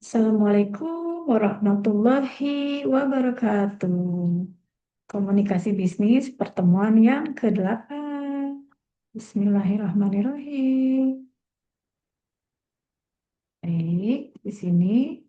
Assalamualaikum warahmatullahi wabarakatuh. Komunikasi bisnis pertemuan yang ke-8. Bismillahirrahmanirrahim. Baik, di sini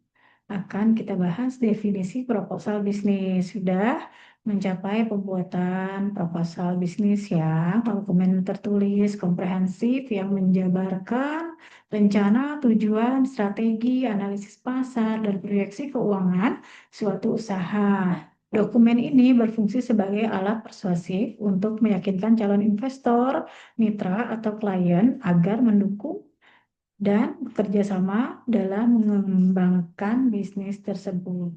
akan kita bahas definisi proposal bisnis. Sudah mencapai pembuatan proposal bisnis yang dokumen tertulis komprehensif yang menjabarkan rencana, tujuan, strategi, analisis pasar, dan proyeksi keuangan suatu usaha. Dokumen ini berfungsi sebagai alat persuasif untuk meyakinkan calon investor, mitra, atau klien agar mendukung dan bekerja sama dalam mengembangkan bisnis tersebut.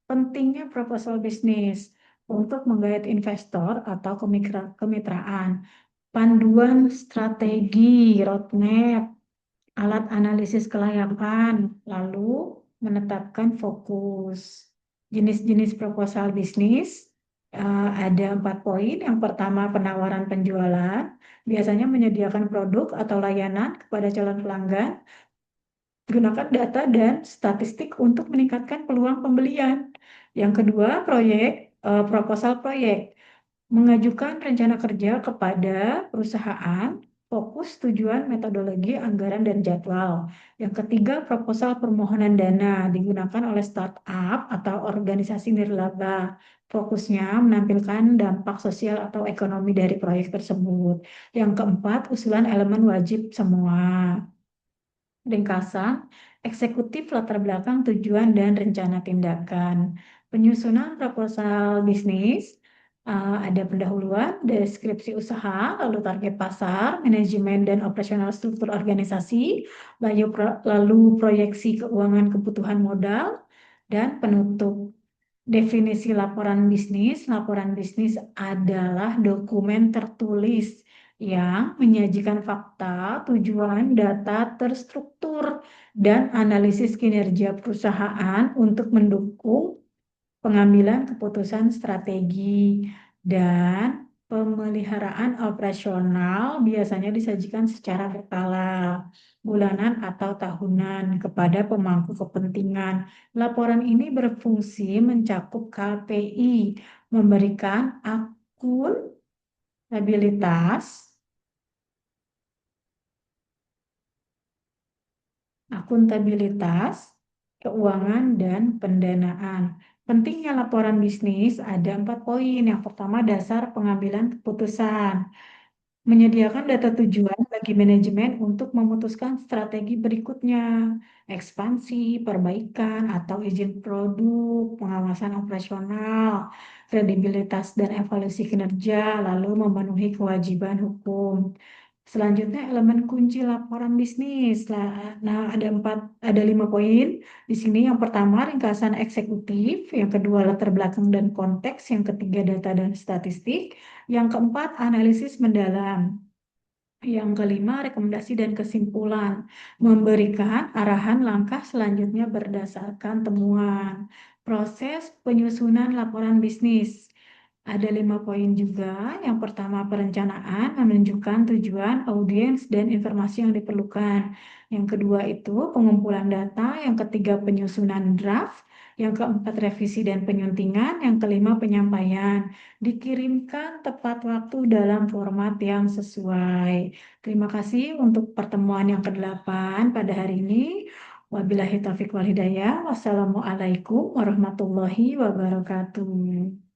Pentingnya proposal bisnis untuk menggait investor atau kemitraan, panduan strategi, roadmap, alat analisis kelayakan, lalu menetapkan fokus. Jenis-jenis proposal bisnis ada 4 poin. Yang pertama, penawaran penjualan. Biasanya menyediakan produk atau layanan kepada calon pelanggan. Gunakan data dan statistik untuk meningkatkan peluang pembelian. Yang kedua, proposal proyek. Mengajukan rencana kerja kepada perusahaan, fokus tujuan, metodologi, anggaran, dan jadwal. Yang ketiga, proposal permohonan dana digunakan oleh startup atau organisasi nirlaba. Fokusnya menampilkan dampak sosial atau ekonomi dari proyek tersebut. Yang keempat, usulan elemen wajib semua. Ringkasan, eksekutif, latar belakang, tujuan, dan rencana tindakan. Penyusunan proposal bisnis, ada pendahuluan, deskripsi usaha, lalu target pasar, manajemen dan operasional struktur organisasi, lalu proyeksi keuangan kebutuhan modal, dan penutup. Definisi laporan bisnis adalah dokumen tertulis yang menyajikan fakta, tujuan, data terstruktur, dan analisis kinerja perusahaan untuk mendukung pengambilan keputusan strategi dan pemeliharaan operasional biasanya disajikan secara berkala, bulanan atau tahunan kepada pemangku kepentingan. Laporan ini berfungsi mencakup KPI, memberikan akuntabilitas, keuangan, dan pendanaan. Pentingnya laporan bisnis ada 4 poin. Yang pertama, dasar pengambilan keputusan. Menyediakan data tujuan bagi manajemen untuk memutuskan strategi berikutnya, ekspansi, perbaikan, atau izin produk, pengawasan operasional, kredibilitas dan evaluasi kinerja, lalu memenuhi kewajiban hukum. Selanjutnya elemen kunci laporan bisnis. Nah, ada 5 poin di sini. Yang pertama ringkasan eksekutif, yang kedua latar belakang dan konteks, yang ketiga data dan statistik, yang keempat analisis mendalam, yang kelima rekomendasi dan kesimpulan, memberikan arahan langkah selanjutnya berdasarkan temuan. Proses penyusunan laporan bisnis. Ada 5 poin juga. Yang pertama, perencanaan menunjukkan tujuan, audiens, dan informasi yang diperlukan. Yang kedua itu pengumpulan data. Yang ketiga, penyusunan draft. Yang keempat, revisi dan penyuntingan. Yang kelima, penyampaian. Dikirimkan tepat waktu dalam format yang sesuai. Terima kasih untuk pertemuan yang ke-8 pada hari ini. Wabillahi taufiq wal hidayah. Wassalamualaikum warahmatullahi wabarakatuh.